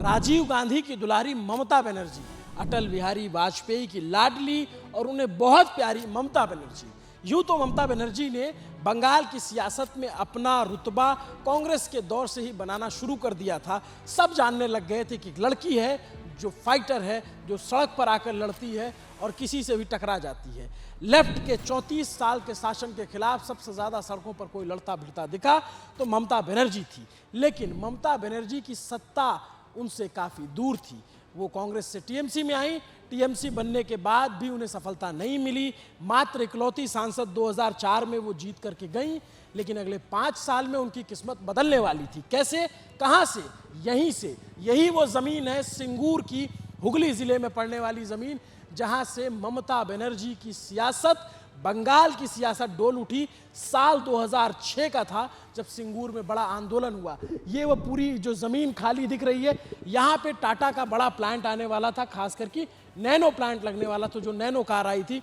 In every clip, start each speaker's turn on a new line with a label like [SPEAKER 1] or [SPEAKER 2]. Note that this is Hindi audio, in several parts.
[SPEAKER 1] राजीव गांधी की दुलारी ममता बनर्जी, अटल बिहारी वाजपेयी की लाडली और उन्हें बहुत प्यारी ममता बनर्जी। यूं तो ममता बनर्जी ने बंगाल की सियासत में अपना रुतबा कांग्रेस के दौर से ही बनाना शुरू कर दिया था। सब जानने लग गए थे कि एक लड़की है जो फाइटर है, जो सड़क पर आकर लड़ती है और किसी से भी टकरा जाती है। लेफ्ट के 34 साल के शासन के खिलाफ सबसे ज़्यादा सड़कों पर कोई लड़ता भिड़ता दिखा तो ममता बनर्जी थी। लेकिन ममता बनर्जी की सत्ता उनसे काफ़ी दूर थी। वो कांग्रेस से टीएमसी में आई। टीएमसी बनने के बाद भी उन्हें सफलता नहीं मिली। मात्र इकलौती सांसद 2004 में वो जीत करके गई। लेकिन अगले 5 साल में उनकी किस्मत बदलने वाली थी। कैसे, कहां से? यहीं से। यही वो ज़मीन है, सिंगूर की हुगली ज़िले में पड़ने वाली ज़मीन, जहां से ममता बनर्जी की सियासत, बंगाल की सियासत डोल उठी। साल 2006 का था जब सिंगूर में बड़ा आंदोलन हुआ। ये वो पूरी जो ज़मीन खाली दिख रही है, यहाँ पे टाटा का बड़ा प्लांट आने वाला था, खास करके नैनो प्लांट लगने वाला था। जो नैनो कार आई थी,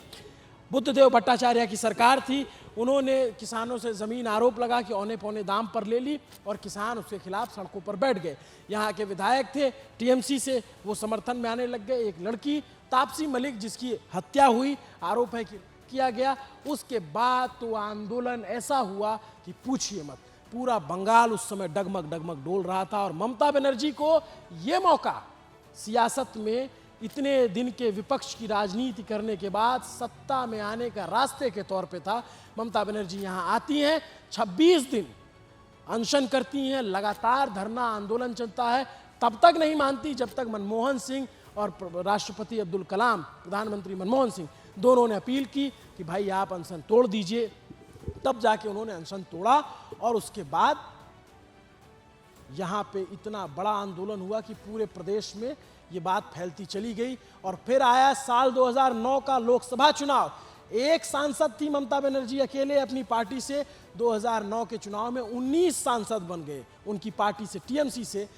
[SPEAKER 1] बुद्धदेव भट्टाचार्य की सरकार थी, उन्होंने किसानों से ज़मीन आरोप लगा कि औने पौने दाम पर ले ली और किसान उसके खिलाफ सड़कों पर बैठ गए। यहाँ के विधायक थे टीएमसी से, वो समर्थन में आने लग गए। एक लड़की तापसी मलिक, जिसकी हत्या हुई, आरोप है कि किया गया, उसके बाद तो आंदोलन ऐसा हुआ कि पूछिए मत। पूरा बंगाल उस समय डगमग डगमग डोल रहा था। और ममता बनर्जी को ये मौका, सियासत में इतने दिन के विपक्ष की राजनीति करने के बाद सत्ता में आने का रास्ते के तौर पे था। ममता बनर्जी यहाँ आती हैं, 26 दिन अनशन करती हैं, लगातार धरना आंदोलन चलता है। तब तक नहीं मानती जब तक मनमोहन सिंह और राष्ट्रपति अब्दुल कलाम, प्रधानमंत्री मनमोहन सिंह, दोनों ने अपील की कि भाई आप अनशन तोड़ दीजिए। तब जाके उन्होंने अनशन तोड़ा और उसके बाद यहाँ पे इतना बड़ा आंदोलन हुआ कि पूरे प्रदेश में ये बात फैलती चली गई। और फिर आया साल 2009 का लोकसभा चुनाव। एक सांसद थी ममता बनर्जी अकेले अपनी पार्टी से। 2009 के चुनाव में 19 सांसद बन गए उनकी पार्टी से, टीएमसी से।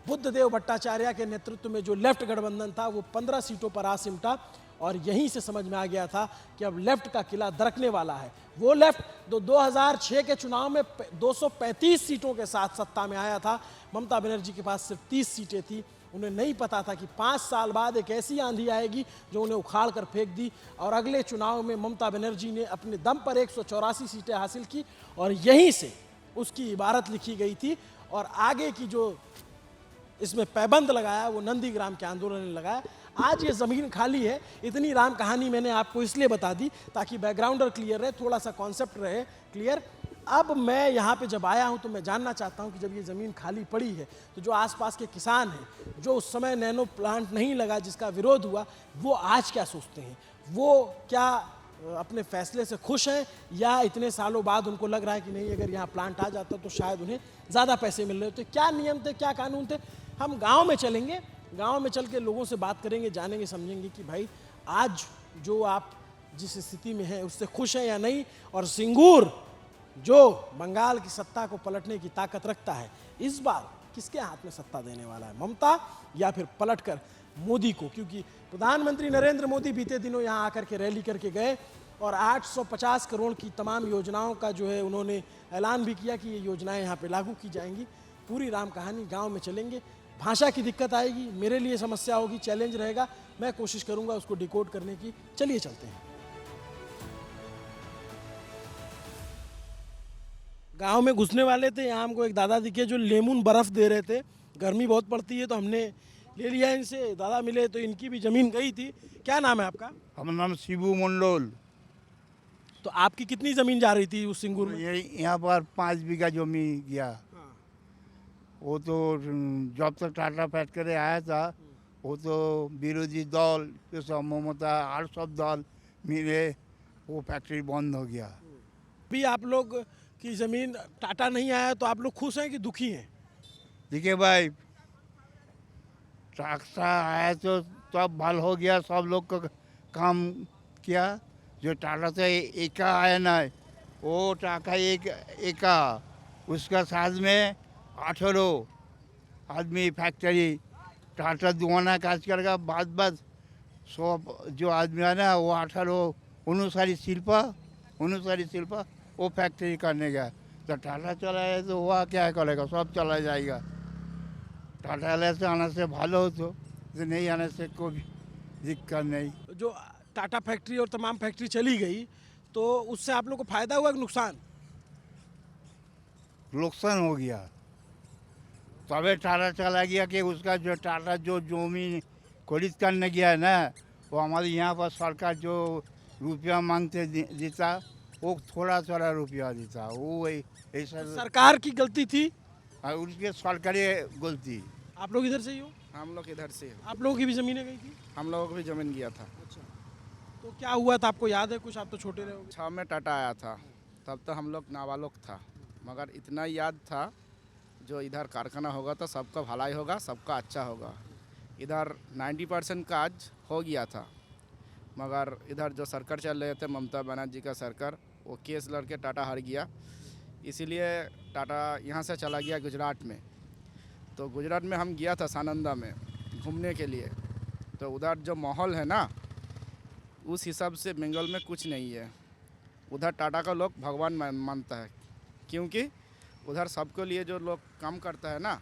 [SPEAKER 1] बुद्धदेव भट्टाचार्य के नेतृत्व में जो लेफ्ट गठबंधन था वो 15 सीटों पर आ सिमटा। और यहीं से समझ में आ गया था कि अब लेफ्ट का किला दरकने वाला है। वो लेफ्ट 2006 के चुनाव में 235 सीटों के साथ सत्ता में आया था। ममता बनर्जी के पास सिर्फ 30 सीटें थी। उन्हें नहीं पता था कि 5 साल बाद एक ऐसी आंधी आएगी जो उन्हें उखाड़ कर फेंक दी। और अगले चुनाव में ममता बनर्जी ने अपने दम पर 184 सीटें हासिल की और यहीं से उसकी इबारत लिखी गई थी। और आगे की जो इसमें पैबंद लगाया वो नंदीग्राम के आंदोलन ने लगाया। आज ये ज़मीन खाली है। इतनी राम कहानी मैंने आपको इसलिए बता दी ताकि बैकग्राउंडर क्लियर रहे, थोड़ा सा कॉन्सेप्ट रहे क्लियर। अब मैं यहाँ पे जब आया हूँ तो मैं जानना चाहता हूँ कि जब ये ज़मीन खाली पड़ी है तो जो आसपास के किसान हैं, जो उस समय नैनो प्लांट नहीं लगा, जिसका विरोध हुआ, वो आज क्या सोचते हैं? वो क्या अपने फैसले से खुश हैं या इतने सालों बाद उनको लग रहा है कि नहीं, अगर यहाँ प्लांट आ जाता तो शायद उन्हें ज़्यादा पैसे मिल रहे होते? क्या नियम थे, क्या कानून थे? हम गाँव में चलेंगे, गांव में चल के लोगों से बात करेंगे, जानेंगे, समझेंगे कि भाई आज जो आप जिस स्थिति में हैं उससे खुश हैं या नहीं। और सिंगूर जो बंगाल की सत्ता को पलटने की ताकत रखता है, इस बार किसके हाथ में सत्ता देने वाला है, ममता या फिर पलटकर मोदी को? क्योंकि प्रधानमंत्री नरेंद्र मोदी बीते दिनों यहाँ आकर के रैली करके गए और 850 करोड़ की तमाम योजनाओं का जो है उन्होंने ऐलान भी किया कि ये योजनाएं यहाँ पे लागू की जाएंगी। पूरी राम कहानी गाँव में चलेंगे। भाषा की दिक्कत आएगी, मेरे लिए समस्या होगी, चैलेंज रहेगा, मैं कोशिश करूंगा उसको डिकोड करने की। चलिए चलते हैं। गांव में घुसने वाले थे, यहाँ हमको एक दादा दिखे जो लेमून बर्फ दे रहे थे। गर्मी बहुत पड़ती है तो हमने ले लिया इनसे। दादा मिले तो इनकी भी जमीन गई थी। क्या नाम है आपका?
[SPEAKER 2] हमारा नाम शिबू मंडल।
[SPEAKER 1] तो आपकी कितनी जमीन जा रही थी उस सिंगूर में?
[SPEAKER 2] यहाँ पर 5 बीघा जमीन गया। वो तो जब तक टाटा फैक्ट्री आया था वो तो विरोधी दल जैसे ममता और सब दल मिले, वो फैक्ट्री बंद हो गया।
[SPEAKER 1] भी आप लोग की ज़मीन टाटा नहीं आया तो आप लोग खुश हैं कि दुखी हैं?
[SPEAKER 2] देखिए भाई, टाटा आया तो तब भल हो गया, सब लोग का काम किया। जो टाटा से एका आया ना, वो टाटा एका उसका साथ में 18 आदमी फैक्ट्री टाटा दुआना काज करेगा। बाद सब जो आदमी है ना वो 18 अनुसारी शिल्प वो फैक्ट्री करने गया। तो टाटा चला है तो वह क्या करेगा, सब चला जाएगा। टाटा एल से आने से भालो होतो, तो नहीं आने से कोई दिक्कत नहीं।
[SPEAKER 1] जो टाटा फैक्ट्री और तमाम फैक्ट्री चली गई तो उससे आप लोग को फायदा हुआ कि नुकसान?
[SPEAKER 2] नुकसान हो गया, तबे टाटा चला गया कि उसका जो टाटा जो जमीन खरीद करने गया है ना, वो हमारे यहाँ पर सरकार जो रुपया मांगते देता, वो थोड़ा थोड़ा रुपया देता, वो ऐसा
[SPEAKER 1] सरकार की गलती थी?
[SPEAKER 2] उसके सरकारी गलती।
[SPEAKER 1] आप लोग इधर से ही हो?
[SPEAKER 3] हम लोग इधर से हैं।
[SPEAKER 1] आप लोगों की भी ज़मीनें गई थी?
[SPEAKER 3] हम लोगों को भी ज़मीन गया था।
[SPEAKER 1] अच्छा, तो क्या हुआ था आपको याद है कुछ? आप तो छोटे रहे होंगे।
[SPEAKER 3] 6 में टाटा आया था, तब तो हम लोग नाबालग था, मगर इतना याद था जो इधर कारखाना होगा तो सबका भलाई होगा, सबका अच्छा होगा। इधर 90% काज हो गया था, मगर इधर जो सरकार चल रहे थे ममता बनर्जी का सरकार, वो केस लड़के टाटा हार गया, इसीलिए टाटा यहाँ से चला गया गुजरात में। तो गुजरात में हम गया था सानंदा में घूमने के लिए, तो उधर जो माहौल है ना, उस हिसाब से बंगाल में कुछ नहीं है। उधर टाटा का लोग भगवान मानता है, क्योंकि उधर सबके लिए जो लोग काम करता है ना,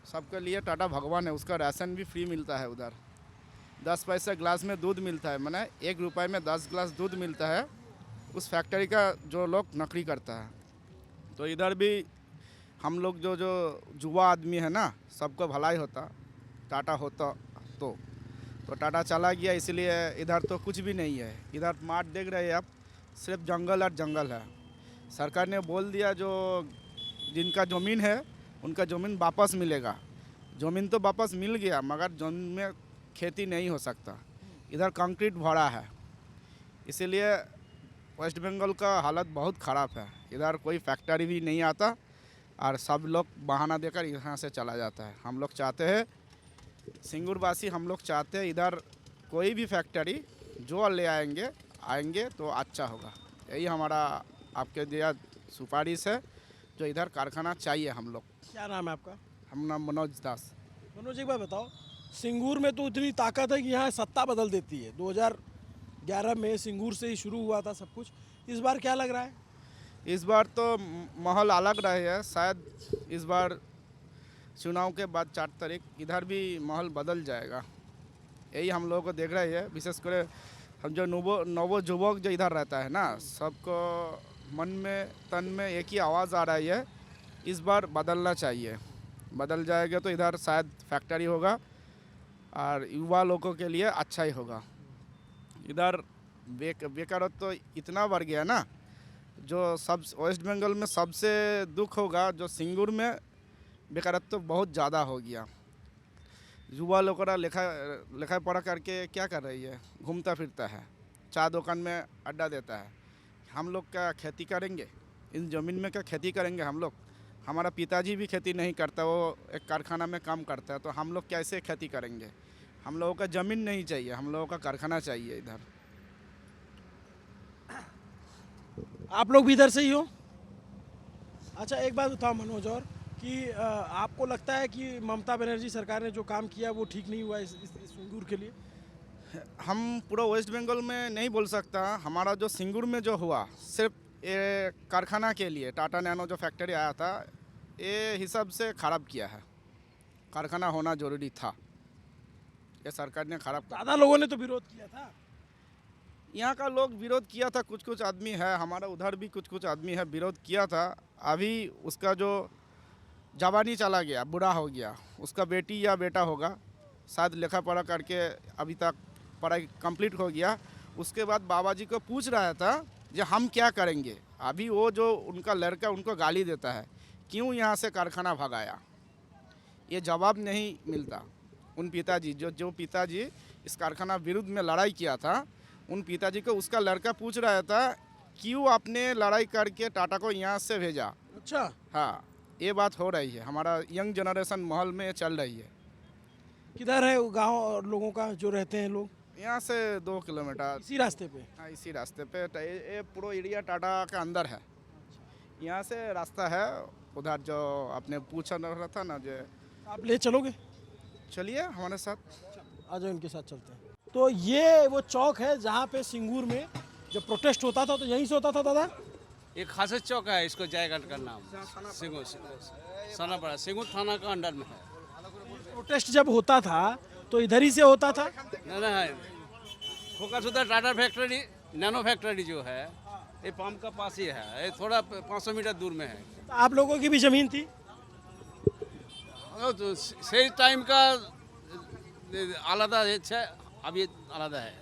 [SPEAKER 3] सबके लिए टाटा भगवान है। उसका राशन भी फ्री मिलता है उधर, 10 पैसे ग्लास में दूध मिलता है, माने 1 रुपये में 10 ग्लास दूध मिलता है। उस फैक्ट्री का जो लोग नौकरी करता है, तो इधर भी हम लोग जो युवा आदमी है ना, सबको भलाई होता, टाटा होता तो टाटा चला गया, इसलिए इधर तो कुछ भी नहीं है। इधर मार्ट देख रहे हैं आप, सिर्फ जंगल और जंगल है। सरकार ने बोल दिया जो जिनका ज़मीन है उनका ज़मीन वापस मिलेगा। ज़मीन तो वापस मिल गया, मगर ज़मीन में खेती नहीं हो सकता। इधर कंक्रीट भरा है, इसीलिए वेस्ट बंगाल का हालत बहुत ख़राब है। इधर कोई फैक्ट्री भी नहीं आता और सब लोग बहाना देकर यहाँ से चला जाता है। हम लोग चाहते हैं, सिंगूरवासी हम लोग चाहते हैं, इधर कोई भी फैक्ट्री जो ले आएंगे तो अच्छा होगा। यही हमारा आपके दिया सुपारिश है, जो इधर कारखाना चाहिए हम लोग।
[SPEAKER 1] क्या नाम है आपका?
[SPEAKER 3] हम नाम मनोज दास।
[SPEAKER 1] मनोज, एक बार बताओ, सिंगूर में तो इतनी ताकत है कि यहाँ सत्ता बदल देती है। 2011 में सिंगूर से ही शुरू हुआ था सब कुछ, इस बार क्या लग रहा है?
[SPEAKER 3] इस बार तो माहौल अलग रहे है, शायद इस बार चुनाव के बाद 4 तारीख इधर भी माहौल बदल जाएगा। यही हम लोगों को देख रहे हैं, विशेषकर हम जो नवो युवक जो इधर रहता है ना, सबको मन में तन में एक ही आवाज़ आ रही है, इस बार बदलना चाहिए। बदल जाएगा तो इधर शायद फैक्ट्री होगा और युवा लोगों के लिए अच्छा ही होगा। इधर बेकारों तो इतना बढ़ गया ना, जो सब वेस्ट बंगाल में सबसे दुख होगा, जो सिंगूर में बेकारत्व तो बहुत ज़्यादा हो गया। युवा लोगों का लिखा पढ़ा करके क्या कर रही है, घूमता फिरता है, चाय दुकान में अड्डा देता है। हम लोग क्या खेती करेंगे? इन ज़मीन में क्या खेती करेंगे हम लोग? हमारा पिताजी भी खेती नहीं करता, वो एक कारखाना में काम करता है, तो हम लोग कैसे खेती करेंगे? हम लोगों का ज़मीन नहीं चाहिए, हम लोगों का कारखाना चाहिए इधर।
[SPEAKER 1] आप लोग भी इधर से ही हो? अच्छा, एक बात बताओ मनोज, और कि आपको लगता है कि ममता बनर्जी सरकार ने जो काम किया वो ठीक नहीं हुआ इस सिंगूर के लिए?
[SPEAKER 3] हम पूरा वेस्ट बंगाल में नहीं बोल सकता। हमारा जो सिंगूर में जो हुआ, सिर्फ ये कारखाना के लिए टाटा नैनो जो फैक्ट्री आया था, ये हिसाब से ख़राब किया है। कारखाना होना ज़रूरी था, ये सरकार ने ख़राब।
[SPEAKER 1] ज़्यादा लोगों ने तो विरोध किया था।
[SPEAKER 3] यहाँ का लोग विरोध किया था, कुछ आदमी है, हमारा उधर भी कुछ आदमी है विरोध किया था। अभी उसका जो जवानी चला गया, बुरा हो गया, उसका बेटी या बेटा होगा, शायद लिखा पढ़ा करके अभी तक पढ़ाई कंप्लीट हो गया। उसके बाद बाबा जी को पूछ रहा था कि हम क्या करेंगे। अभी वो जो उनका लड़का उनको गाली देता है, क्यों यहाँ से कारखाना भगाया, ये जवाब नहीं मिलता। उन पिताजी जो पिताजी इस कारखाना विरुद्ध में लड़ाई किया था, उन पिताजी को उसका लड़का पूछ रहा था, क्यों आपने लड़ाई करके टाटा को यहाँ से भेजा।
[SPEAKER 1] अच्छा,
[SPEAKER 3] हाँ, ये बात हो रही है, हमारा यंग जनरेशन माहौल में चल रही है।
[SPEAKER 1] किधर है वो गांव और लोगों का जो रहते हैं लोग?
[SPEAKER 3] यहाँ से 2 किलोमीटर
[SPEAKER 1] इसी रास्ते पे?
[SPEAKER 3] हाँ, इसी रास्ते पे। ये पूरा एरिया टाटा के अंदर है। यहाँ से रास्ता है उधर, जो आपने पूछा रहा था ना, जो
[SPEAKER 1] आप ले चलोगे?
[SPEAKER 3] चलिए हमारे साथ।
[SPEAKER 1] आ जाओ, इनके साथ चलते हैं। तो ये वो चौक है जहाँ पे सिंगूर में जब प्रोटेस्ट होता था तो यहीं से होता था दादा?
[SPEAKER 4] एक खासियत चौक है, इसको जयगढ़ का नाम सिंगूर सनापड़ा सिंगूर थाना का अंडर में है।
[SPEAKER 1] प्रोटेस्ट जब होता था तो इधर ही से होता था?
[SPEAKER 4] ना ना फोकस होता है टाटा फैक्ट्री, नैनो फैक्ट्री जो है ये पंप का पास ही है, ये थोड़ा 500 मीटर दूर में है।
[SPEAKER 1] तो आप लोगों की भी जमीन थी?
[SPEAKER 4] तो सही टाइम का आलादा है, अब ये आलादा है।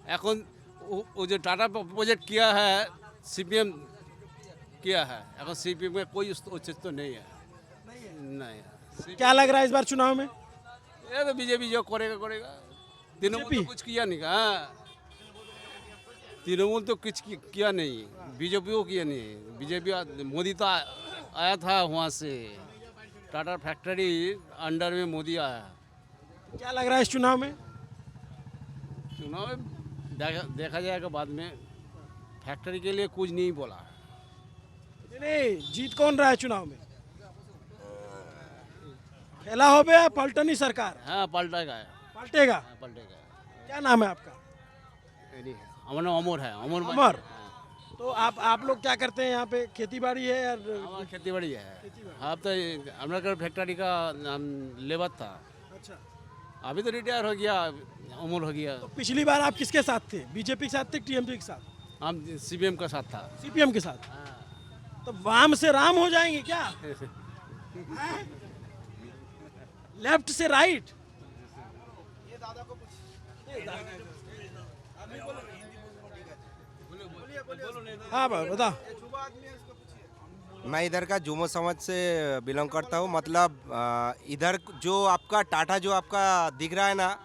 [SPEAKER 4] এখন वो जो टाटा प्रोजेक्ट किया है सीपीएम किया है, এখন सीपीएम में कोई उचित तो नहीं है। नहीं
[SPEAKER 1] क्या लग रहा है इस बार चुनाव में?
[SPEAKER 4] ये तो बीजेपी जो करेगा करेगा। तृणमूल तो कुछ किया नहीं। हाँ, तृणमूल तो कुछ किया नहीं, बीजेपी को किया नहीं। बीजेपी मोदी तो आया था वहाँ से, टाटा फैक्ट्री अंडर में मोदी आया।
[SPEAKER 1] क्या लग रहा है इस चुनाव में?
[SPEAKER 4] चुनाव में देखा जाएगा बाद में। फैक्ट्री के लिए कुछ नहीं बोला।
[SPEAKER 1] नहीं, जीत कौन रहा है चुनाव में? खेला हो गया पलटनी सरकार?
[SPEAKER 4] हाँ पलटेगा,
[SPEAKER 1] पलटेगा?
[SPEAKER 4] पलटेगा।
[SPEAKER 1] क्या नाम है आपका?
[SPEAKER 4] हमारा नाम अमर है। अमर
[SPEAKER 1] अमर। तो आप लोग क्या करते हैं यहाँ पे? खेती बाड़ी है या?
[SPEAKER 4] हमारा खेती बाड़ी है। अब तो हमारा फैक्ट्री का लेबर था,
[SPEAKER 1] अच्छा।
[SPEAKER 4] अभी तो रिटायर हो गया, उम्र हो गया।
[SPEAKER 1] तो पिछली बार आप किसके साथ थे? बीजेपी के साथ थे, टीएमसी के साथ?
[SPEAKER 4] हम सीपीएम का साथ था।
[SPEAKER 1] सीपीएम के साथ? तो वाम से राम हो जाएंगे क्या? लेफ्ट से राइट? हाँ बता।
[SPEAKER 5] मैं इधर का जुमो समाज से बिलोंग करता हूँ। मतलब इधर जो आपका टाटा जो आपका दिख रहा है ना,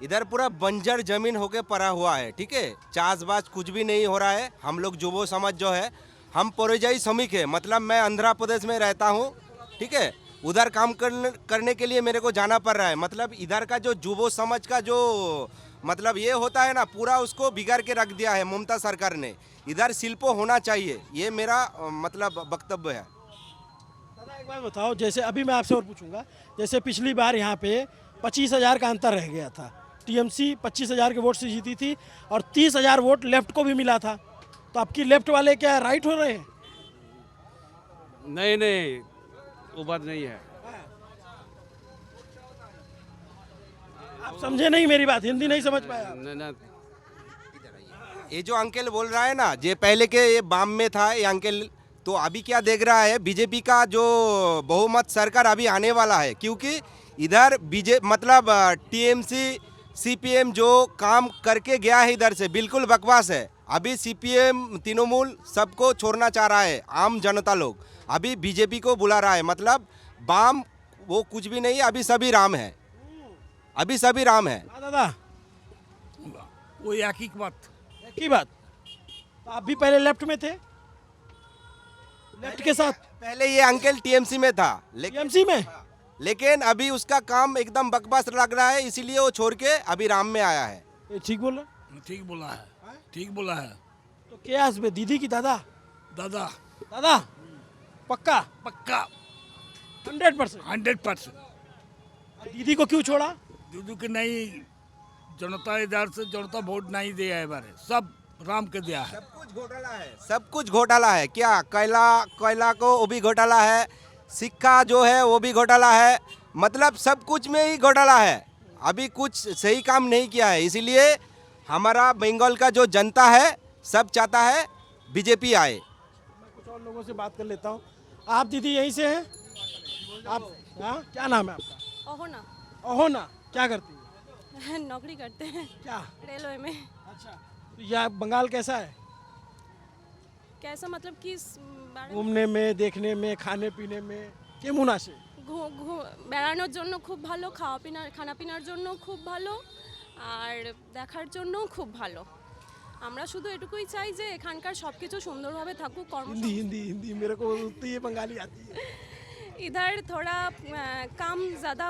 [SPEAKER 5] इधर पूरा बंजर जमीन होके पड़ा हुआ है, ठीक है। चाषबास कुछ भी नहीं हो रहा है। हम लोग जुबो समाज जो है, हम परिजाई श्रमिक है। मतलब मैं आंध्र प्रदेश में रहता हूँ, ठीक है। उधर काम करने के लिए मेरे को जाना पड़ रहा है। मतलब इधर का जो जुबो समाज का जो मतलब ये होता है ना, पूरा उसको बिगाड़ के रख दिया है ममता सरकार ने। इधर शिल्प होना चाहिए, ये मेरा मतलब वक्तव्य है।
[SPEAKER 1] दादा एक बात बताओ, जैसे अभी मैं आपसे और पूछूंगा, जैसे पिछली बार यहाँ पे 25,000 का अंतर रह गया था, टीएमसी 25,000 के वोट से जीती थी और 30,000 वोट लेफ्ट को भी मिला था, तो आपकी लेफ्ट वाले क्या राइट हो रहे हैं?
[SPEAKER 4] नहीं नहीं, वो बात नहीं है।
[SPEAKER 1] आप समझे नहीं मेरी बात, हिंदी नहीं समझ पाया?
[SPEAKER 4] न,
[SPEAKER 5] ये जो अंकल बोल रहा है ना, ये पहले के ये बाम में था ये अंकल, तो अभी क्या देख रहा है, बीजेपी का जो बहुमत सरकार अभी आने वाला है। क्योंकि इधर मतलब टीएमसी सीपीएम जो काम करके गया है इधर से, बिल्कुल बकवास है। अभी सीपीएम तृणमूल सबको छोड़ना चाह रहा है, आम जनता लोग अभी बीजेपी को बुला रहा है। मतलब बाम वो कुछ भी नहीं, अभी सभी राम है, अभी सभी राम है।
[SPEAKER 1] हाँ दादा,
[SPEAKER 6] वो एक ही बात।
[SPEAKER 1] एक ही बात। तो आप भी पहले लेफ्ट में थे, लेफ्ट के साथ?
[SPEAKER 5] पहले ये अंकल टीएमसी में था,
[SPEAKER 1] टीएमसी में?
[SPEAKER 5] लेकिन अभी उसका काम एकदम बकवास लग रहा है, इसीलिए वो छोड़ के अभी राम में आया है।
[SPEAKER 1] ये ठीक बोल रहा?
[SPEAKER 6] ठीक बोला है, ठीक बोला है।
[SPEAKER 1] तो क्या इसमें दीदी की दादा?
[SPEAKER 6] दादा
[SPEAKER 1] दादा पक्का?
[SPEAKER 6] पक्का
[SPEAKER 1] 100%?
[SPEAKER 6] 100%।
[SPEAKER 5] दीदी को क्यों छोड़ा?
[SPEAKER 6] दीदी के नहीं, जनता इधर से जनता वोट नहीं दिया है बारे, सब राम के दिया है।
[SPEAKER 5] सब कुछ घोटाला है, सब कुछ घोटाला है। क्या कोयला को वो भी घोटाला है, सिक्का जो है वो भी घोटाला है, मतलब सब कुछ में ही घोटाला है। अभी कुछ सही काम नहीं किया है, इसीलिए हमारा बंगाल का जो जनता है सब चाहता है बीजेपी आए।
[SPEAKER 1] मैं कुछ और लोगों से बात कर लेता हूँ। आप दीदी यहीं से हैं? आप हाँ, क्या नाम है आपका?
[SPEAKER 7] ओहोना।
[SPEAKER 1] ओहोना, क्या करती है?
[SPEAKER 7] नौकरी करते हैं
[SPEAKER 1] क्या?
[SPEAKER 7] रेलवे में।
[SPEAKER 1] अच्छा, तो यह बंगाल कैसा है?
[SPEAKER 7] कैसा मतलब किस बारे में?
[SPEAKER 1] ঘুমনে में, देखने में, खाने पीने में কেমন আসে?
[SPEAKER 7] বেড়ানোর জন্য খুব ভালো, খানা পিনার জন্য খুব ভালো, আর দেখার জন্যও খুব ভালো। আমরা শুধু এটুকুই চাই যে এখানকার সব কিছু সুন্দরভাবে থাকুক।
[SPEAKER 1] हिंदी हिंदी हिंदी मेरे को उतनी ही बंगाली आती है।
[SPEAKER 7] इधर थोड़ा काम ज़्यादा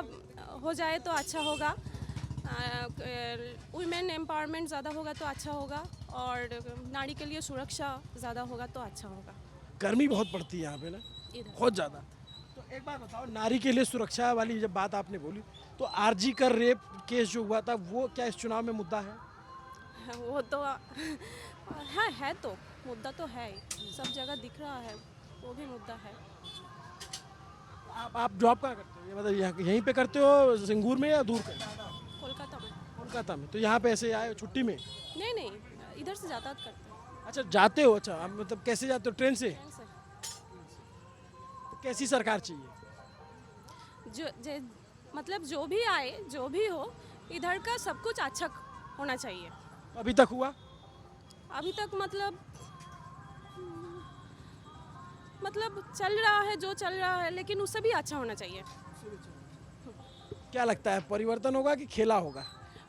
[SPEAKER 7] हो जाए तो अच्छा होगा, वुमेन एम्पावरमेंट ज़्यादा होगा तो अच्छा होगा, और नारी के लिए सुरक्षा ज़्यादा होगा तो अच्छा होगा।
[SPEAKER 1] गर्मी बहुत पड़ती है यहाँ पे ना,
[SPEAKER 7] इधर
[SPEAKER 1] बहुत ज़्यादा। तो एक बात बताओ, नारी के लिए सुरक्षा वाली जब बात आपने बोली, तो आरजी कर रेप केस जो हुआ था वो क्या इस चुनाव में मुद्दा है?
[SPEAKER 7] वो तो है तो मुद्दा तो है ही, सब जगह दिख रहा है, वो भी मुद्दा है।
[SPEAKER 1] आप जॉब कहाँ करते हो? ये मतलब यहीं पे करते हो सिंगूर में या दूर कहीं?
[SPEAKER 7] कोलकाता में।
[SPEAKER 1] कोलकाता में। तो यहाँ पे ऐसे आए हो छुट्टी में?
[SPEAKER 7] नहीं नहीं, इधर से यातायात करते हैं।
[SPEAKER 1] अच्छा जाते हो? अच्छा आप मतलब कैसे जाते हो? ट्रेन से?
[SPEAKER 7] ट्रेन से।
[SPEAKER 1] तो कैसी सरकार चाहिए?
[SPEAKER 7] मतलब जो भी आए, जो भी हो, इधर का सब कुछ अच्छा होना चाहिए।
[SPEAKER 1] अभी तक हुआ?
[SPEAKER 7] अभी तक मतलब चल रहा है जो चल रहा है, लेकिन उससे भी अच्छा होना चाहिए।
[SPEAKER 1] क्या लगता है परिवर्तन होगा कि खेला होगा?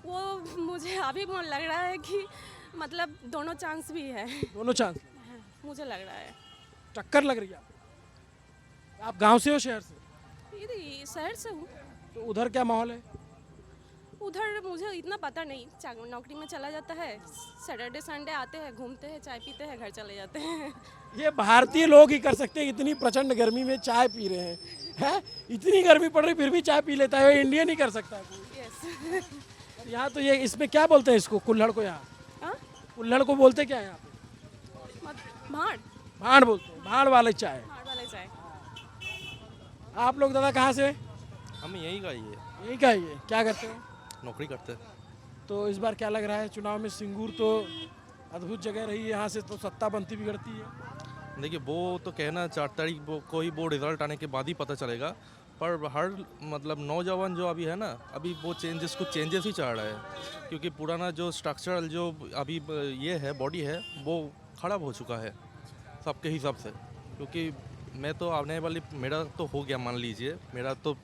[SPEAKER 7] वो मुझे अभी मन लग रहा है कि मतलब दोनों चांस भी है।
[SPEAKER 1] दोनों चांस?
[SPEAKER 7] मुझे लग रहा है।
[SPEAKER 1] टक्कर लग रही है आप गांव से हो शहर से?
[SPEAKER 7] इधर शहर से हूँ।
[SPEAKER 1] तो उधर क्या माहौल है?
[SPEAKER 7] उधर मुझे इतना पता नहीं, नौकरी में चला जाता है, सैटरडे संडे आते हैं, घूमते हैं, चाय पीते हैं, घर चले जाते हैं।
[SPEAKER 1] ये भारतीय लोग ही कर सकते हैं, इतनी प्रचंड गर्मी में चाय पी रहे हैं। इतनी गर्मी पड़ रही फिर भी चाय पी लेता है, इंडियन ही कर सकता है कोई।
[SPEAKER 7] यस।
[SPEAKER 1] यहाँ तो ये इसमें क्या बोलते हैं इसको, कुल्हड़ को? यहाँ
[SPEAKER 7] हाँ?
[SPEAKER 1] कुल्हड़ को बोलते क्या है यहाँ पे?
[SPEAKER 7] भाड़।
[SPEAKER 1] भाड़ बोलते हैं, भाड़ वाले चाय।
[SPEAKER 7] भाड़ वाले चाय।
[SPEAKER 1] आप लोग दादा कहाँ से?
[SPEAKER 8] हम यहीं का ही है,
[SPEAKER 1] यहीं का ही है। क्या करते हो?
[SPEAKER 8] नौकरी करते हैं।
[SPEAKER 1] तो इस बार क्या लग रहा है चुनाव में? सिंगूर तो अद्भुत जगह रही है, यहाँ से तो सत्ता बनती बिगड़ती है।
[SPEAKER 8] देखिए वो तो कहना 4 तारीख को ही वो रिजल्ट आने के बाद ही पता चलेगा, पर हर मतलब नौजवान जो अभी है ना, अभी वो कुछ चेंजेस ही चाह रहा है, क्योंकि पुराना जो स्ट्रक्चरल जो अभी ये है बॉडी है वो खराब हो चुका है सबके हिसाब से। क्योंकि मैं तो आने वाली, मेरा तो हो गया, मान लीजिए मेरा तो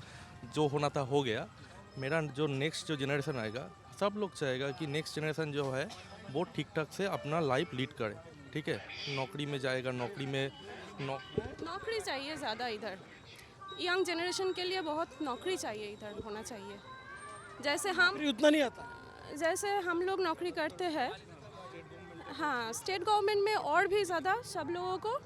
[SPEAKER 8] जो होना था हो गया, मेरा जो नेक्स्ट जो जनरेशन आएगा, सब लोग चाहेगा कि नेक्स्ट जनरेशन जो है वो ठीक ठाक से अपना लाइफ लीड करे, ठीक है। नौकरी में जाएगा,
[SPEAKER 7] नौकरी चाहिए ज़्यादा इधर। यंग जनरेशन के लिए बहुत नौकरी चाहिए, इधर होना चाहिए। जैसे
[SPEAKER 1] उतना नहीं आता।
[SPEAKER 7] जैसे हम लोग नौकरी करते हैं, हाँ, स्टेट गवर्नमेंट में और भी ज़्यादा सब लोगों को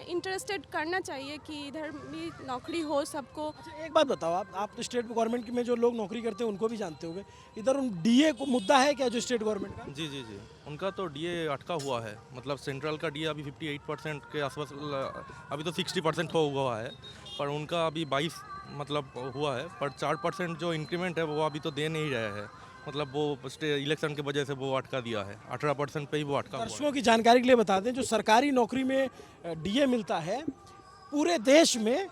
[SPEAKER 7] इंटरेस्टेड करना चाहिए कि इधर भी नौकरी हो सबको।
[SPEAKER 1] अच्छा एक बात बताओ, आप तो स्टेट गवर्नमेंट में जो लोग नौकरी करते हैं उनको भी जानते होंगे, इधर उन डीए को मुद्दा है क्या जो स्टेट गवर्नमेंट का?
[SPEAKER 8] जी जी जी, उनका तो डीए अटका हुआ है। मतलब सेंट्रल का डीए अभी 58% के आसपास, अभी तो 60% हो हुआ है, पर उनका अभी 22 मतलब हुआ है, पर 4% जो इंक्रीमेंट है वो अभी तो दे नहीं रहे हैं। मतलब वो इलेक्शन की वजह से वो अटका दिया है, 18% पे ही वो अटका हुआ है।
[SPEAKER 1] दर्शकों की जानकारी के लिए बता दें, जो सरकारी नौकरी में डीए मिलता है, पूरे देश में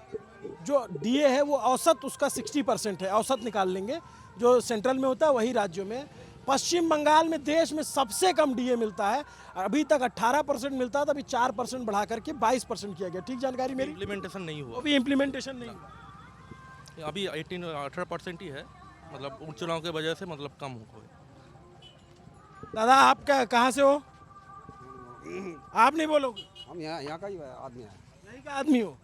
[SPEAKER 1] जो डीए है वो औसत उसका 60% है। औसत निकाल लेंगे, जो सेंट्रल में होता है वही राज्यों में। पश्चिम बंगाल में देश में सबसे कम डीए मिलता है, अभी तक 18% मिलता था, अभी 4% बढ़ा करके 22% किया गया। ठीक जानकारी मेरी?
[SPEAKER 8] इम्प्लीमेंटेशन नहीं हुआ,
[SPEAKER 1] अभी इम्प्लीमेंटेशन नहीं हुआ।
[SPEAKER 8] अभी 18% ही है, मतलब उपचुनाव के वजह से मतलब कम हो गए।
[SPEAKER 1] दादा आप कहाँ से हो? आप नहीं बोलोगे?
[SPEAKER 9] हम यहाँ का ही आदमी है।
[SPEAKER 1] यहीं का आदमी हो?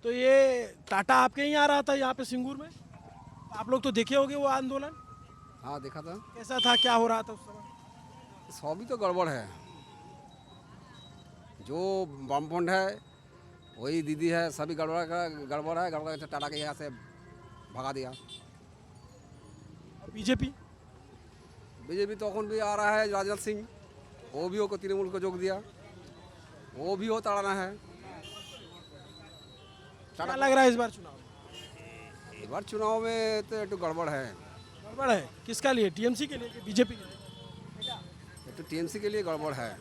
[SPEAKER 1] तो ये टाटा आपके यहीं आ रहा था यहाँ पे सिंगूर में? आप लोग तो देखे होंगे वो आंदोलन?
[SPEAKER 9] हाँ देखा था।
[SPEAKER 1] कैसा था, क्या हो रहा था उस समय?
[SPEAKER 9] सभी तो गड़बड़ है, जो वामफ्रंट है वही दीदी है, सभी गड़बड़ है। टाटा के यहाँ से भगा दिया। बीजेपी तो अखन भी आ रहा है, राजनाथ सिंह, वो भी को तृणमूल को जोग दिया, वो भी हो ताड़ाना है।
[SPEAKER 1] क्या लग रहा है इस बार चुनाव?
[SPEAKER 9] इस बार चुनाव में तो एक गड़बड़ है।
[SPEAKER 1] गड़बड़ है किसका लिए? टीएमसी के लिए कि बीजेपी के लिए?
[SPEAKER 9] तो टीएमसी के लिए गड़बड़ है।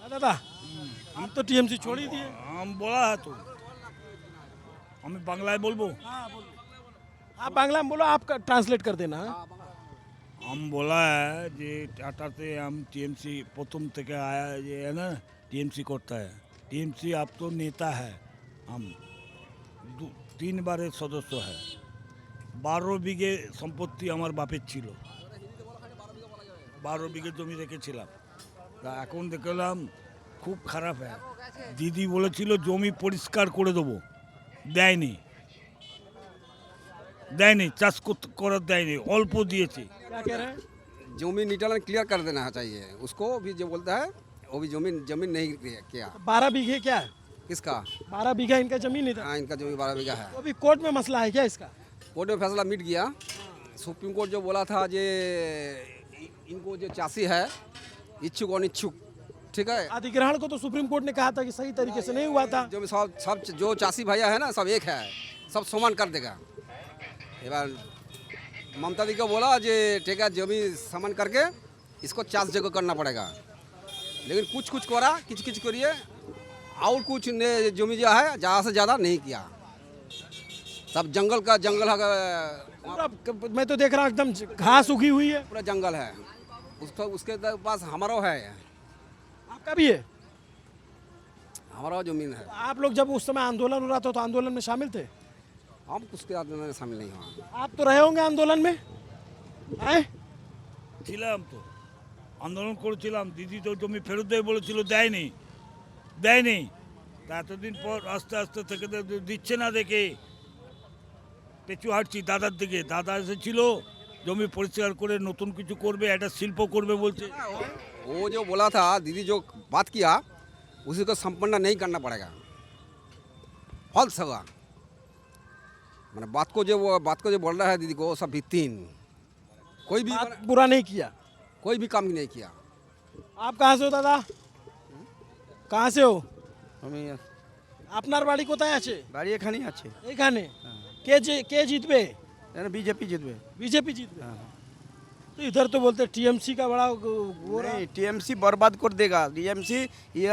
[SPEAKER 1] दादा आप तो टीएमसी छोड़ ही दिए।
[SPEAKER 6] हम बोला है तो हमें बांग्लाয় बोलबो।
[SPEAKER 1] आप बांग्ला में बोलो, आप ट्रांसलेट कर देना।
[SPEAKER 6] हम बोला है जे टाटा से हम टीएमसी प्रथम থেকে आया, ये है ना टीएमसी करता है। टीएमसी आप तो नेता है, हम 3 बारे सदस्य है। 12 বিঘে সম্পত্তি আমার বাপের ছিল, 12 বিঘে জমি রেখেছিলাম। তা এখন দেখলাম খুব খারাপ है। দিদি বলেছিল জমি পরিষ্কার করে দেবো, দেয়নি, চাষ করার দেয়নি, অল্প দিয়েছে।
[SPEAKER 1] क्या कह रहे हैं?
[SPEAKER 9] जमीन निटालन क्लियर कर देना चाहिए उसको भी, जो बोलता है वो भी जमीन नहीं किया।
[SPEAKER 1] 12 बीघे क्या है?
[SPEAKER 9] किसका?
[SPEAKER 1] 12 बीघा इनका जमीन नहीं था।
[SPEAKER 9] हाँ, इनका जमीन 12 बीघा है।
[SPEAKER 1] तो अभी कोर्ट में मसला है क्या इसका?
[SPEAKER 9] कोर्ट में फैसला मिट गया। सुप्रीम कोर्ट जो बोला था जे इनको जो चाषी है, इच्छुक अनिच्छुक ठीक है।
[SPEAKER 1] अधिग्रहण को तो सुप्रीम कोर्ट ने कहा था कि सही तरीके से नहीं हुआ था।
[SPEAKER 9] जो सब जो चासी भैया है ना सब एक है, सब समान कर देगा। एक बार ममता दी को बोला जे ठीक है जमीन समान करके इसको 4 जगह करना पड़ेगा, लेकिन कुछ करा किच करिए और कुछ ने जमीन जो है ज़्यादा से ज़्यादा नहीं किया। सब जंगल है,
[SPEAKER 1] पूरा मैं तो देख रहा हूँ एकदम घास उगी हुई है।
[SPEAKER 9] पूरा जंगल है। उसके पास हमारा है,
[SPEAKER 1] आपका भी है?
[SPEAKER 9] हमारा जमीन है।
[SPEAKER 1] आप लोग जब उस समय आंदोलन हो रहा था तो आंदोलन में शामिल थे?
[SPEAKER 9] हम उसके आंदोलन में शामिल नहीं हुआ।
[SPEAKER 1] आप तो रहे होंगे आंदोलन में, हैं?
[SPEAKER 6] ছিলাম তো, আন্দোলন করেছিলাম। দিদি তো জমি ফেরত দেয় বলেছিল, দেয়নি। তা এতদিন পর আস্তে আস্তে থেকে দিচ্ছে না দেখে পেছু হাঁটছি দাদার দিকে। দাদা এসেছিল জমি পরিষ্কার করে নতুন কিছু করবে, একটা শিল্প করবে বলছে।
[SPEAKER 9] वो जो बोला था दीदी जो बात किया उसी को संपन्न नहीं करना पड़ेगा, फॉल्स होगा। मैंने बात को जो बोल रहा है दीदी को, वो सब भित्तीन, कोई भी
[SPEAKER 1] बात बुरा नहीं किया।
[SPEAKER 9] कोई भी काम नहीं किया।
[SPEAKER 1] आप कहाँ से हो दादा? कहाँ से हो?
[SPEAKER 10] আমি
[SPEAKER 1] আপনার বাড়ি কোথায় আছে?
[SPEAKER 10] বাড়ি এখানেই আছে।
[SPEAKER 1] এখানে কে জিতবে?
[SPEAKER 10] এখানে বিজেপি জিতবে।
[SPEAKER 1] बीजेपी जीतবে। तो इधर तो बोलते टीएमसी का बड़ा वो रहा।
[SPEAKER 10] नहीं, टीएमसी बर्बाद कर देगा। टीएमसी ये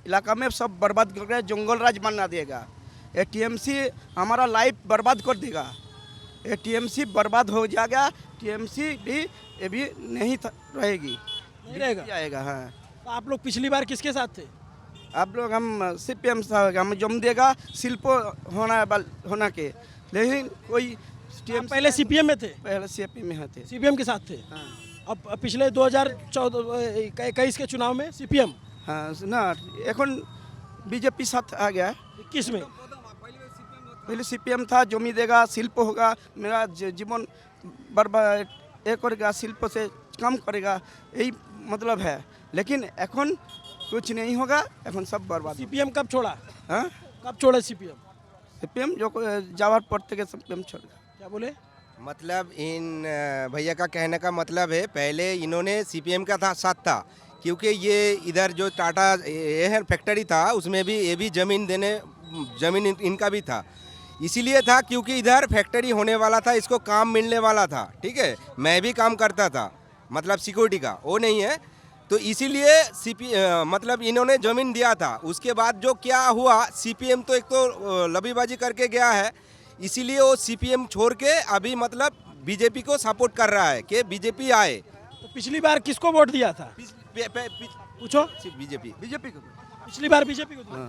[SPEAKER 10] इलाका में सब बर्बाद कर जंगल राज बना देगा। ये टीएमसी हमारा लाइफ बर्बाद कर देगा। ये टीएमसी बर्बाद हो जाएगा। टीएमसी भी ये भी नहीं रहेगी,
[SPEAKER 1] नहीं रहेगा।
[SPEAKER 10] जाएगा। हाँ,
[SPEAKER 1] तो आप लोग पिछली बार किसके साथ थे?
[SPEAKER 10] आप लोग हम सीपीएम हम जम देगा शिल्प होना के, लेकिन कोई
[SPEAKER 1] आप पहले सीपीएम में थे?
[SPEAKER 10] पहले सीपीएम में थे।
[SPEAKER 1] सीपीएम के साथ थे। अब पिछले 2021 के चुनाव में सीपीएम।
[SPEAKER 10] हाँ ना, এখন बीजेपी साथ आ गया।
[SPEAKER 1] 21 में
[SPEAKER 10] पहले सीपीएम था, जमी देगा, शिल्प होगा, मेरा जीवन बर्बाद ये करेगा, शिल्प से काम करेगा, यही मतलब है। लेकिन এখন कुछ नहीं होगा, এখন सब बर्बाद।
[SPEAKER 1] सीपीएम कब छोड़ा?
[SPEAKER 10] हाँ,
[SPEAKER 1] कब छोड़ा सीपीएम?
[SPEAKER 10] सीपीएम जो जावर पड़ते के सीपीएम छोड़ गया।
[SPEAKER 1] क्या बोले?
[SPEAKER 5] मतलब इन भैया का कहने का मतलब है पहले इन्होंने सीपीएम का साथ था, क्योंकि ये इधर जो टाटा ये फैक्ट्री था उसमें भी ये भी ज़मीन इनका भी था। इसीलिए था क्योंकि इधर फैक्ट्री होने वाला था, इसको काम मिलने वाला था। ठीक है, मैं भी काम करता था, मतलब सिक्योरिटी का, वो नहीं है। तो इसीलिए मतलब इन्होंने ज़मीन दिया था। उसके बाद जो क्या हुआ, सीपीएम तो एक तो लबीबाजी करके गया है, इसीलिए वो सीपीएम छोड़ के अभी मतलब बीजेपी को सपोर्ट कर रहा है कि बीजेपी आए।
[SPEAKER 1] तो पिछली बार किसको वोट दिया था? पूछो।
[SPEAKER 10] बीजेपी को
[SPEAKER 1] पिछली बार बीजेपी को दिया।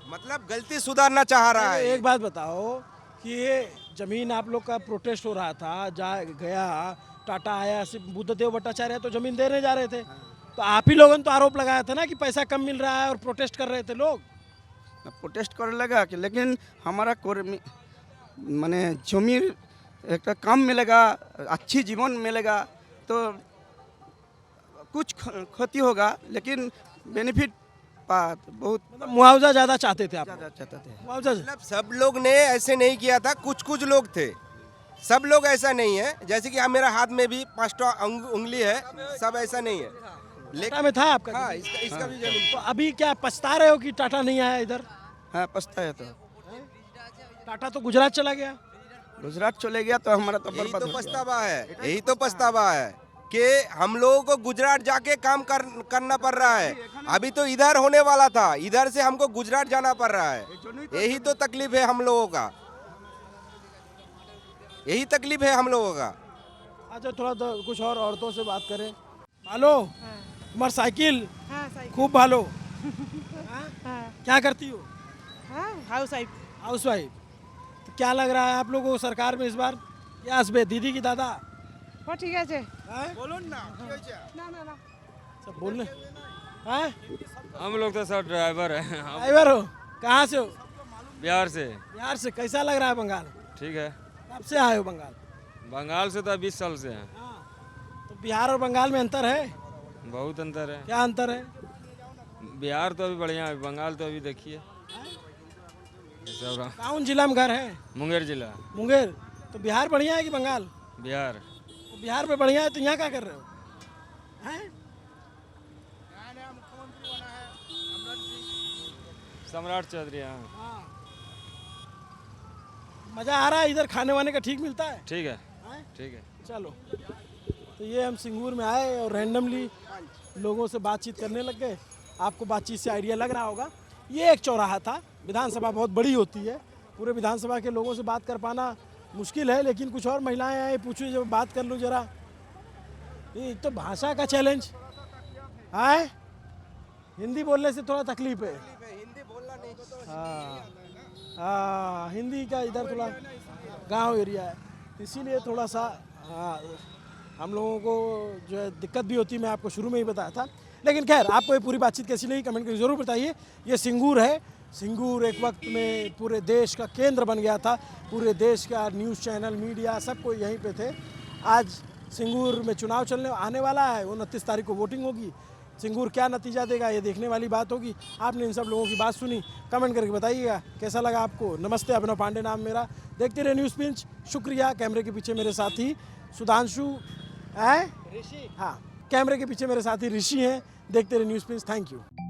[SPEAKER 5] मतलब गलती सुधारना चाह रहा है।
[SPEAKER 1] एक बात बताओ कि ये जमीन आप लोग का प्रोटेस्ट हो रहा था, गया टाटा आया, सिर्फ बुद्धदेव भट्टाचार्य तो जमीन देने जा रहे थे, तो आप ही लोगों ने तो आरोप लगाया था ना कि पैसा कम मिल रहा है और प्रोटेस्ट कर रहे थे लोग।
[SPEAKER 10] प्रोटेस्ट करने लगा कि लेकिन हमारा माने जमी एक काम मिलेगा, अच्छी जीवन मिलेगा, तो कुछ क्षति होगा, लेकिन बेनिफिट बहुत
[SPEAKER 1] मतलब मुआवजा ज़्यादा चाहते थे आप?
[SPEAKER 10] ज़्यादा चाहते थे।
[SPEAKER 1] मुआवजा
[SPEAKER 5] मतलब सब लोग ने ऐसे नहीं किया था, कुछ लोग थे, सब लोग ऐसा नहीं है। जैसे कि मेरा हाथ में भी 5 उंगली है, सब ऐसा नहीं है।
[SPEAKER 1] टाटा में था आपका?
[SPEAKER 5] हाँ, इसका भी जमीन।
[SPEAKER 1] तो अभी क्या पछता रहे हो कि टाटा नहीं आया इधर?
[SPEAKER 10] हाँ, पछता है। तो
[SPEAKER 1] टाटा तो गुजरात चला गया।
[SPEAKER 10] गुजरात चले गया तो हमारा तो
[SPEAKER 5] यही
[SPEAKER 10] बर्बाद
[SPEAKER 5] तो
[SPEAKER 10] हो गया।
[SPEAKER 5] पछतावा है, यही तो पछतावा है कि हम लोगों को गुजरात जाके काम करना पड़ रहा है। अभी तो इधर होने वाला था, इधर से हमको गुजरात जाना पड़ रहा है। यही तो तकलीफ है हम लोगों का, यही तकलीफ है हम लोगों का।
[SPEAKER 1] अच्छा, थोड़ा तो कुछ और औरतों से बात करें। भालो तुम्हार साइकिल?
[SPEAKER 11] हाँ, साइकिल।
[SPEAKER 1] खूब भालो।
[SPEAKER 11] हाँ,
[SPEAKER 1] क्या करती हो?
[SPEAKER 11] हाँ, हाउस वाइफ।
[SPEAKER 1] House wife. तो क्या लग रहा है आप लोगों को सरकार में इस बार? क्या असबे दीदी की दादा?
[SPEAKER 11] हाँ, ठीक है।
[SPEAKER 1] बोलो ना।
[SPEAKER 11] ना।
[SPEAKER 1] सब बोलने हैं?
[SPEAKER 12] हम लोग तो सब ड्राइवर हैं।
[SPEAKER 1] ड्राइवर हो? कहाँ से हो?
[SPEAKER 12] बिहार से।
[SPEAKER 1] बिहार से। कैसा लग रहा है बंगाल?
[SPEAKER 12] ठीक है।
[SPEAKER 1] कब से आए हो बंगाल?
[SPEAKER 12] बंगाल से तो 20 साल से हैं।
[SPEAKER 1] तो बिहार और बंगाल में अंतर है?
[SPEAKER 12] बहुत अंतर है।
[SPEAKER 1] क्या अंतर है?
[SPEAKER 12] बिहार तो अभी बढ़िया है, बंगाल तो अभी देखिए।
[SPEAKER 1] कौन जिला में घर है?
[SPEAKER 12] मुंगेर जिला।
[SPEAKER 1] मुंगेर। तो बिहार बढ़िया है कि बंगाल?
[SPEAKER 12] बिहार।
[SPEAKER 1] तो बिहार में बढ़िया है तो यहाँ क्या कर रहे हो? हैं?
[SPEAKER 12] सम्राट चौधरी, हाँ।
[SPEAKER 1] मज़ा आ रहा है इधर, खाने वाने का ठीक मिलता है?
[SPEAKER 12] ठीक है,
[SPEAKER 1] हैं?
[SPEAKER 12] ठीक है।
[SPEAKER 1] चलो, तो ये हम सिंगूर में आए और रैंडमली लोगों से बातचीत करने लग गए। आपको बातचीत से आइडिया लग रहा होगा, ये एक चौराहा था। विधानसभा बहुत बड़ी होती है, पूरे विधानसभा के लोगों से बात कर पाना मुश्किल है, लेकिन कुछ और महिलाएं आए, पूछो जब बात कर लूँ जरा। ये एक तो भाषा का चैलेंज है, हिंदी बोलने से थोड़ा तकलीफ है।
[SPEAKER 5] हिंदी बोलना नहीं।
[SPEAKER 1] हाँ हाँ, हिंदी का इधर थोड़ा गांव एरिया है, इसीलिए थोड़ा सा हम लोगों को जो है दिक्कत भी होती है। मैं आपको शुरू में ही बताया था, लेकिन खैर आपको ये पूरी बातचीत कैसी लगी कमेंट करके ज़रूर बताइए। ये सिंगूर है। सिंगूर एक वक्त में पूरे देश का केंद्र बन गया था, पूरे देश का न्यूज़ चैनल, मीडिया सब कोई यहीं पे थे। आज सिंगूर में चुनाव चलने आने वाला है, 29 तारीख को वोटिंग होगी। सिंगूर क्या नतीजा देगा ये देखने वाली बात होगी। आपने इन सब लोगों की बात सुनी, कमेंट करके बताइएगा कैसा लगा आपको। नमस्ते, अभिनव पांडे नाम मेरा। देखते रहे न्यूज़ पिंच। शुक्रिया। कैमरे के पीछे मेरे साथी सुधांशु है, ऋषि, हाँ कैमरे के पीछे मेरे साथी ऋषि हैं। देखते रहे न्यूज़ पिंच। Thank you.